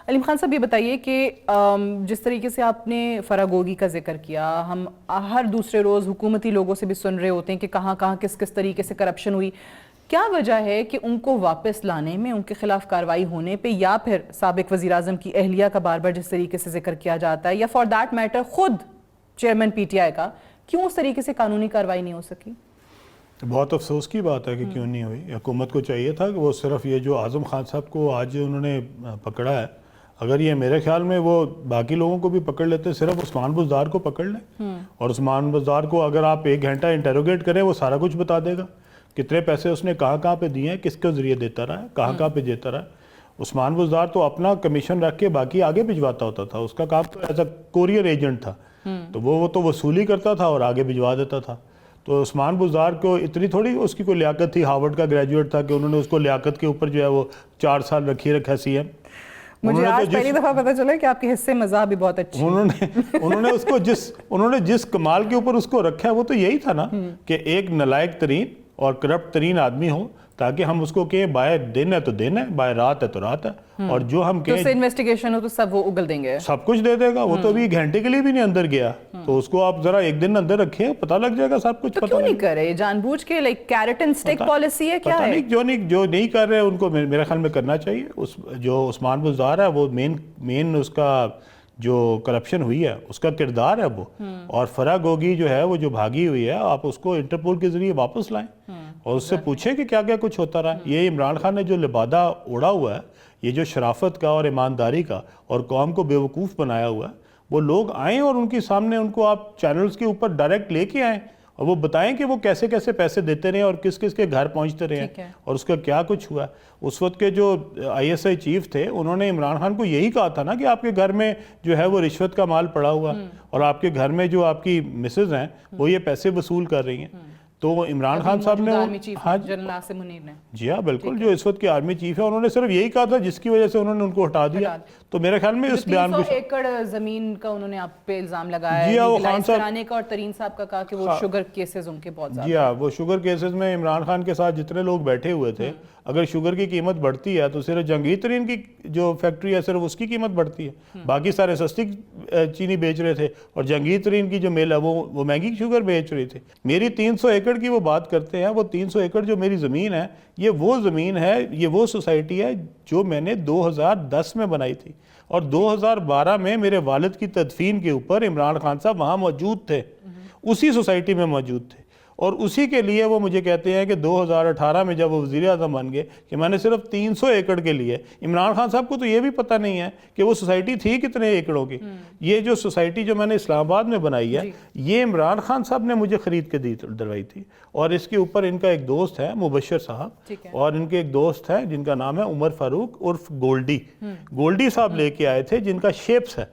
علیم خان صاحب یہ بتائیے کہ جس طریقے سے آپ نے فراگوگی کا ذکر کیا، ہم ہر دوسرے روز حکومتی لوگوں سے بھی سن رہے ہوتے ہیں کہ کہاں کہاں کس کس طریقے سے کرپشن ہوئی. کیا وجہ ہے کہ ان کو واپس لانے میں، ان کے خلاف کارروائی ہونے پہ، یا پھر سابق وزیراعظم کی اہلیہ کا بار بار جس طریقے سے ذکر کیا جاتا ہے، یا فار دیٹ میٹر خود چیئرمین پی ٹی آئی کا، کیوں اس طریقے سے قانونی کارروائی نہیں ہو سکی؟ بہت افسوس کی بات ہے کہ کیوں نہیں ہوئی. حکومت کو چاہیے تھا کہ وہ صرف یہ جو اعظم خان صاحب کو آج انہوں نے پکڑا ہے، اگر یہ میرے خیال میں وہ باقی لوگوں کو بھی پکڑ لیتے، صرف عثمان بزدار کو پکڑ لیں، اور عثمان بزدار کو اگر آپ 1 گھنٹہ انٹروگیٹ کریں وہ سارا کچھ بتا دے گا. کتنے پیسے اس نے کہاں پہ دیے ہیں، کس کے ذریعے دیتا رہا ہے، کہاں پہ دیتا رہا ہے. عثمان بزدار تو اپنا کمیشن رکھ کے باقی آگے بھجواتا ہوتا تھا. اس کا کام تو ایز اے کوریئر ایجنٹ تھا، تو وہ تو وصولی کرتا تھا اور آگے بھجوا دیتا تھا. تو عثمان بزدار کو اتنی تھوڑی اس کی کوئی لیاقت تھی، ہارورڈ کا گریجویٹ تھا کہ انہوں نے اس کو لیاقت کے اوپر جو ہے وہ 4 سال رکھا سی ایم. مجھے آج پہلی دفعہ پتا چلا کہ آپ کے حصے مزاح بھی بہت اچھی. انہوں نے جس کمال کے اوپر اس کو رکھا ہے وہ تو یہی تھا نا کہ ایک نالائق ترین اور کرپٹ ترین آدمی ہو، تاکہ ہم اس کو کہیں بائے دن ہے تو دن ہے، بائے رات ہے تو رات ہے، اور جو ہم کہیں انویسٹیگیشن ہو تو سب وہ اگل دیں گے، سب کچھ دے دے گا. وہ تو ابھی گھنٹے کے لیے بھی نہیں اندر گیا، تو اس کو آپ ذرا 1 دن اندر رکھیں، پتہ لگ جائے گا سب کچھ. تو کیوں نہیں کرے؟ جان بوجھ کے like carrot and stick policy ہے کیا ہے؟ جو نہیں کر رہے ان کو میرے خیال میں کرنا چاہیے. جو عثمان بزدار ہے وہ مین اس کا جو کرپشن ہوئی ہے اس کا کردار ہے وہ. اور فراگوگی جو ہے وہ جو بھاگی ہوئی ہے، آپ اس کو انٹرپول کے ذریعے واپس لائیں اور اس سے پوچھیں کہ کیا کیا کچھ ہوتا رہا. یہ عمران خان نے جو لبادہ اوڑا ہوا ہے، یہ جو شرافت کا اور ایمانداری کا اور قوم کو بیوقوف بنایا ہوا ہے، وہ لوگ آئیں اور ان کے سامنے ان کو آپ چینلز کے اوپر ڈائریکٹ لے کے آئیں اور وہ بتائیں کہ وہ کیسے کیسے پیسے دیتے رہے اور کس کس کے گھر پہنچتے رہے اور اس کا کیا کچھ ہوا. اس وقت کے جو ISI چیف تھے انہوں نے عمران خان کو یہی کہا تھا نا کہ آپ کے گھر میں جو ہے وہ رشوت کا مال پڑا ہوا اور آپ کے گھر میں جو آپ کی مسز ہیں وہ یہ پیسے وصول کر رہی ہیں. تو عمران خان صاحب نے جنرل ناصر منیر نے، جی ہاں بالکل، جو اس وقت کے آرمی چیف ہے، انہوں نے صرف یہی کہا تھا جس کی وجہ سے انہوں نے ان کو ہٹا دیا. تو میرے خیال میں اس بیان 300 ایکڑ زمین کا انہوں نے آپ پہ الزام لگایا ہے لیگلائز کرانے کا، اور ترین صاحب کا کہا کہ وہ شوگر کیسز ان کے بہت زیادہ. جی ہاں، وہ شوگر کیسز میں عمران خان کے ساتھ جتنے لوگ بیٹھے ہوئے تھے، اگر شوگر کی قیمت بڑھتی ہے تو صرف جہانگیر ترین کی جو فیکٹری ہے صرف اس کی قیمت بڑھتی ہے. باقی سارے سستی چینی بیچ رہے تھے اور جہانگیر ترین کی جو مل ہے وہ مہنگی شوگر بیچ رہی تھی. میری 300 ایکڑ کی وہ بات کرتے ہیں، وہ 300 ایکڑ جو میری زمین ہے، یہ وہ زمین ہے، یہ وہ سوسائٹی ہے جو میں نے 2010 میں بنائی تھی، اور 2012 میں میرے والد کی تدفین کے اوپر عمران خان صاحب وہاں موجود تھے، اسی سوسائٹی میں موجود تھے. اور اسی کے لیے وہ مجھے کہتے ہیں کہ 2018 میں جب وہ وزیر اعظم بن گئے کہ میں نے صرف 300 ایکڑ کے لیے. عمران خان صاحب کو تو یہ بھی پتہ نہیں ہے کہ وہ سوسائٹی تھی کتنے ایکڑوں کی. یہ جو سوسائٹی جو میں نے اسلام آباد میں بنائی ہے، یہ عمران خان صاحب نے مجھے خرید کے دلوائی تھی. اور اس کے اوپر ان کا ایک دوست ہے مبشر صاحب، اور ان کے ایک دوست ہے جن کا نام ہے عمر فاروق عرف گولڈی صاحب لے کے آئے تھے، جن کا شیپس ہے.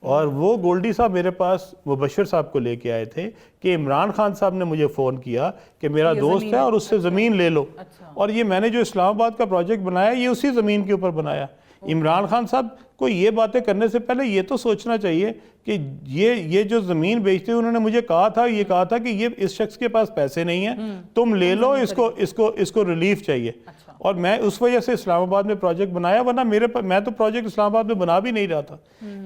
اور وہ گولڈی صاحب میرے پاس مبشر صاحب کو لے کے آئے تھے کہ عمران خان صاحب نے مجھے فون کیا کہ میرا دوست ہے اور اس سے زمین لے لو. اور یہ میں نے جو اسلام آباد کا پروجیکٹ بنایا یہ اسی زمین کے اوپر بنایا. عمران خان صاحب کو یہ باتیں کرنے سے پہلے یہ تو سوچنا چاہیے کہ یہ جو زمین بیچتے انہوں نے مجھے کہا تھا کہ یہ اس شخص کے پاس پیسے نہیں ہیں، تم لے لو، اس کو ریلیف چاہیے. اور میں اس وجہ سے اسلام آباد میں پروجیکٹ بنایا، ورنہ میں تو پروجیکٹ اسلام آباد میں بنا بھی نہیں رہا تھا.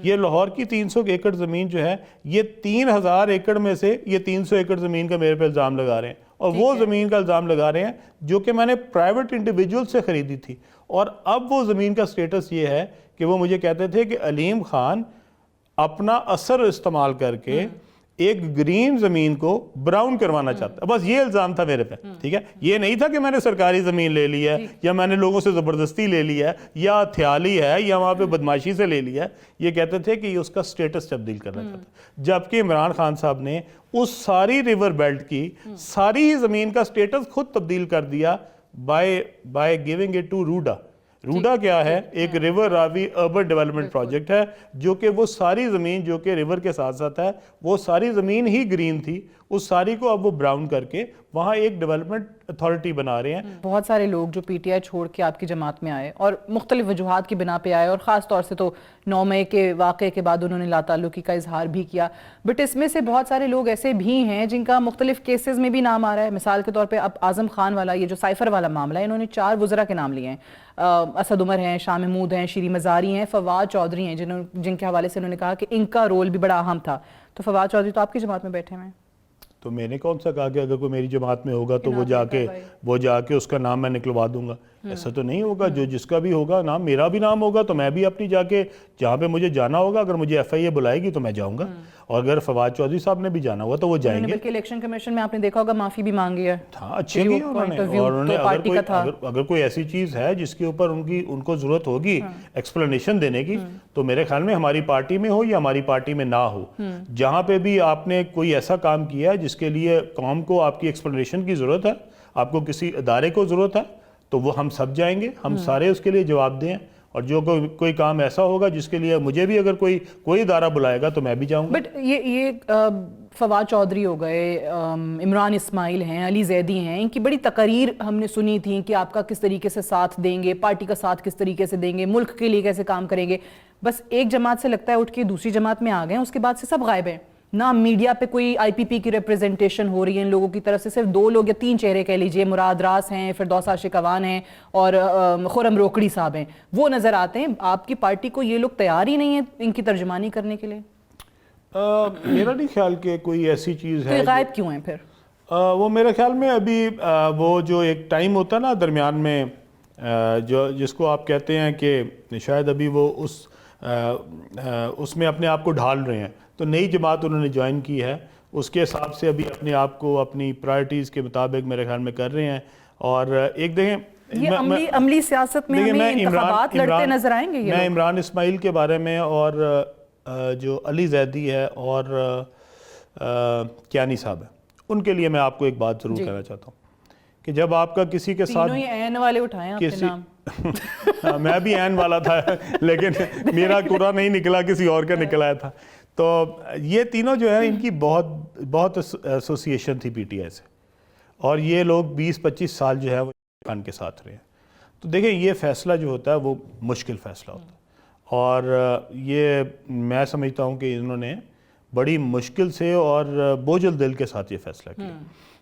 یہ لاہور کی 300 ایکڑ زمین جو ہے، یہ 3000 ایکڑ میں سے یہ 300 ایکڑ زمین کا میرے پہ الزام لگا رہے ہیں، اور وہ زمین کا الزام لگا رہے ہیں جو کہ میں نے پرائیویٹ انڈیویجول سے خریدی تھی. اور اب وہ زمین کا سٹیٹس یہ ہے کہ وہ مجھے کہتے تھے کہ علیم خان اپنا اثر استعمال کر کے ایک گرین زمین کو براؤن کروانا چاہتا ہے. بس یہ الزام تھا میرے پہ، ٹھیک ہے. یہ نہیں تھا کہ میں نے سرکاری زمین لے لی ہے یا میں نے لوگوں سے زبردستی لے لی ہے یا تھیالی ہے یا وہاں پہ بدماشی سے لے لی ہے. یہ کہتے تھے کہ اس کا سٹیٹس تبدیل کرنا چاہتا ہے، جبکہ عمران خان صاحب نے اس ساری ریور بیلٹ کی ساری زمین کا سٹیٹس خود تبدیل کر دیا بائی گیونگ اٹ ٹو روڈا. روڈا کیا ہے؟ ایک ریور راوی اربن ڈیولپمنٹ پروجیکٹ ہے، جو کہ وہ ساری زمین جو کہ ریور کے ساتھ ساتھ ہے، وہ ساری زمین ہی گرین تھی. اس ساری کو اب وہ براؤن کر کے وہاں ایک ڈیولپمنٹ اتھارٹی بنا رہے ہیں. بہت سارے لوگ جو پی ٹی آئی چھوڑ کے آپ کی جماعت میں آئے اور مختلف وجوہات کی بنا پہ آئے، اور خاص طور سے تو 9 مئی کے واقعے کے بعد انہوں نے لا تعلقی کا اظہار بھی کیا، بٹ اس میں سے بہت سارے لوگ ایسے بھی ہیں جن کا مختلف کیسز میں بھی نام آ رہا ہے. مثال کے طور پہ اب اعظم خان والا یہ جو سائفر والا معاملہ ہے، انہوں نے 4 وزراء کے نام لیے ہیں. اسد عمر ہیں، شاہ محمود ہیں، شیری مزاری ہیں، فواد چودھری ہیں، جن کے حوالے سے انہوں نے کہا کہ ان کا رول بھی بڑا اہم تھا. تو فواد چودھری تو آپ کی جماعت میں بیٹھے ہوئے ہیں. تو میں نے کون سا کہا کہ اگر کوئی میری جماعت میں ہوگا تو وہ جا کے اس کا نام میں نکلوا دوں گا؟ ایسا تو نہیں ہوگا. جو جس کا بھی ہوگا نام، میرا بھی نام ہوگا تو میں بھی اپنی جا کے جہاں پہ مجھے جانا ہوگا، اگر مجھے ایف آئی اے بلائے گی تو میں جاؤں گا، اور اگر فواد چودھری صاحب نے بھی جانا ہوا تو وہ جائیں گے. بلکہ الیکشن کمیشن میں آپ نے دیکھا ہوگا معافی بھی مانگی ہے. ہاں اچھے کیے انہوں نے. اور انہوں نے اگر کوئی ایسی چیز ہے جس کے اوپر ان کو ضرورت ہوگی ایکسپلینیشن دینے کی، تو میرے خیال میں ہماری پارٹی میں ہو یا ہماری پارٹی میں نہ ہو، جہاں پہ بھی آپ نے کوئی ایسا کام کیا ہے جس کے لیے قوم کو آپ کی ایکسپلینیشن کی ضرورت ہے، آپ کو کسی ادارے کو ضرورت ہے، تو وہ ہم سب جائیں گے، ہم سارے اس کے لیے جواب دیں. اور جو کوئی کام ایسا ہوگا جس کے لیے مجھے بھی اگر کوئی ادارہ بلائے گا تو میں بھی جاؤں گا. بٹ یہ فواد چودھری ہو گئے، عمران اسماعیل ہیں، علی زیدی ہیں، ان کی بڑی تقاریر ہم نے سنی تھی کہ آپ کا کس طریقے سے ساتھ دیں گے، پارٹی کا ساتھ کس طریقے سے دیں گے، ملک کے لیے کیسے کام کریں گے. بس ایک جماعت سے لگتا ہے اٹھ کے دوسری جماعت میں آ گئے ہیں، اس کے بعد سے سب غائب ہیں. نہ میڈیا پہ کوئی آئی پی پی کی ریپریزنٹیشن ہو رہی ہے ان لوگوں کی طرف سے. صرف 2 لوگ یا 3 چہرے کہہ لیجئے، مراد راس ہیں، فردوس عاشق اوان ہیں، اور خرم روکڑی صاحب ہیں، وہ نظر آتے ہیں. آپ کی پارٹی کو یہ لوگ تیار ہی نہیں ہیں ان کی ترجمانی کرنے کے لیے؟ میرا نہیں خیال کہ کوئی ایسی چیز ہے. غائب کیوں ہیں پھر؟ وہ میرے خیال میں ابھی وہ جو ایک ٹائم ہوتا ہے نا درمیان میں، جس کو آپ کہتے ہیں کہ شاید ابھی وہ اس میں اپنے آپ کو ڈھال رہے ہیں. تو نئی جماعت انہوں نے جوائن کی ہے، اس کے حساب سے ابھی اپنے آپ کو اپنی پرائرٹیز کے مطابق میرے خیال میں کر رہے ہیں. اور ایک دیکھیں، یہ عملی سیاست میں ہمیں انتخابات لڑتے نظر آئیں گے. میں عمران اسماعیل کے بارے میں اور جو علی زیدی ہے اور کیانی صاحب ہے، ان کے لیے میں آپ کو ایک بات ضرور کہنا چاہتا ہوں کہ جب آپ کا کسی کے ساتھ، تینوں ہی عین والے اٹھائیں آپ کے نام. میں بھی عین والا تھا لیکن میرا قرآن نہیں نکلا، کسی اور کا نکل آیا تھا. تو یہ تینوں جو ہے ان کی بہت ایسوسیشن تھی پی ٹی آئی سے، اور یہ لوگ 20-25 سال جو ہے وہ خان کے ساتھ رہے ہیں. تو دیکھیں یہ فیصلہ جو ہوتا ہے وہ مشکل فیصلہ ہوتا ہے، اور یہ میں سمجھتا ہوں کہ انہوں نے بڑی مشکل سے اور بوجھل دل کے ساتھ یہ فیصلہ کیا.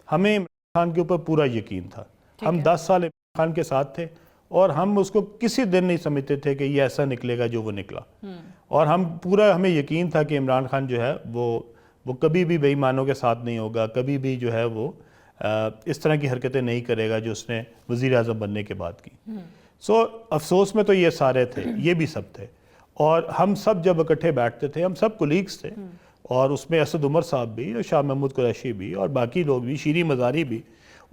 ہمیں عمران خان کے اوپر پورا یقین تھا، ہم 10 سال عمران خان کے ساتھ تھے، اور ہم اس کو کسی دن نہیں سمجھتے تھے کہ یہ ایسا نکلے گا جو وہ نکلا. اور ہمیں یقین تھا کہ عمران خان جو ہے وہ کبھی بھی بے ایمانوں کے ساتھ نہیں ہوگا، کبھی بھی جو ہے وہ اس طرح کی حرکتیں نہیں کرے گا جو اس نے وزیر اعظم بننے کے بعد کی. سو افسوس میں تو یہ سارے تھے، یہ بھی سب تھے. اور ہم سب جب اکٹھے بیٹھتے تھے، ہم سب کولیگز تھے، اور اس میں اسد عمر صاحب بھی، اور شاہ محمود قریشی بھی، اور باقی لوگ بھی، شیری مزاری بھی،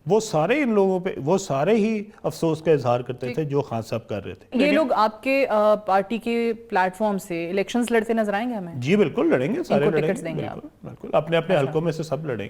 وہ سارے ان لوگوں پہ، وہ سارے ہی افسوس کا اظہار کرتے تھے جو خان صاحب کر رہے تھے. یہ لوگ آپ کے پارٹی کے پلیٹ فارم سے الیکشنز لڑتے نظر آئیں گے ہمیں؟ جی بالکل لڑیں گے، سارے لڑیں گے، ٹکٹس دیں گے آپ؟ بالکل اپنے اپنے حلقوں میں سے سب لڑیں گے.